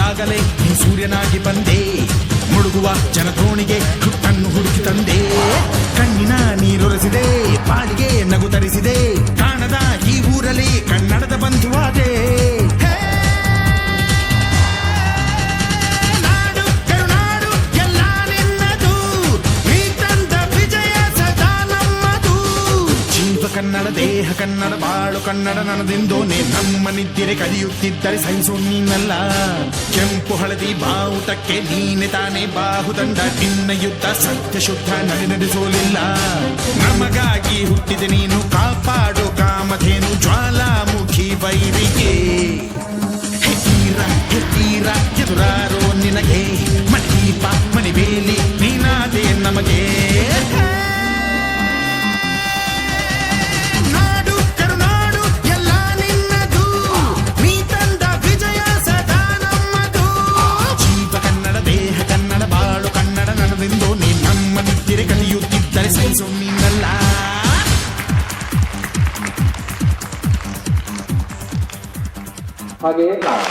ಆಗಲೇ ನೀ ಸೂರ್ಯನಾಗಿ ಬಂದೆ, ಮುಳುಗುವ ಜನದೋಣಿಗೆ ಹುಟ್ಟನ್ನು ಹುಡುಕಿ ತಂದೆ, ಕಣ್ಣಿನ ನೀರೊರೆಸಿದೆ, ಬಾಳಿಗೆ ನಗು ತರಿಸಿದೆ, ಕಾಣದ ಈ ಊರಲ್ಲಿ ಕನ್ನಡದ ಬಂಧುವಾದೆ. ನಾಡು ಕರುನಾಡು ಎಲ್ಲ ನಿನ್ನದು, ನೀ ತಂದ ವಿಜಯ ಸದಾ ನಮ್ಮದು. ಜೀವ ಕನ್ನಡ, ದೇಹ ಕನ್ನಡ, ಬಾಳು ಕನ್ನಡ ನನದೆಂದೋನೆ, ನಮ್ಮ ನಿದ್ದಿರೆ ಕಲಿಯುತ್ತಿದ್ದರೆ ಸಹಿಸು ನೀನಲ್ಲ. ಕೆಂಪು ಹಳದಿ ಬಾವುಟಕ್ಕೆ ನೀನೆ ತಾನೇ ಬಾಹುದಂಡ, ನಿನ್ನ ಯುದ್ಧ ಸತ್ಯ ಶುದ್ಧ ನಡೆಸೋಲಿಲ್ಲ. ನಮಗಾಗಿ ಹುಟ್ಟಿದೆ ನೀನು, ಕಾಪಾಡು ಕಾಮಧೇನು ಜ್ವಾಲಾಮುಖಿ ವೈರಿಗೆ. ಹೆತೀರ ಹೆತೀರ ಎದುರಾರೋ ನಿನಗೆ, ಮಣಿದೀಪ ಮಣಿಬೇಲಿ ನೀನಾದೆ ನಮಗೆ. ನಾಡು ಕರುನಾಡು ಎಲ್ಲ ನಿನ್ನದು, ನೀ ತಂದ ವಿಜಯ ಸದಾ ನಮ್ಮದು. ಜೀವ ಕನ್ನಡ, ದೇಹ ಕನ್ನಡ, ಬಾಳು ಕನ್ನಡ ನನದೆಂದು, ನೀ ನಮ್ಮ ನಿದ್ದಿರೆ ಕಲಿಯುತ್ತಿದ್ದರೆ ಸಹಿಸು ನೀನಲ್ಲ. ಹಾಗೆಯೇ ನಾವು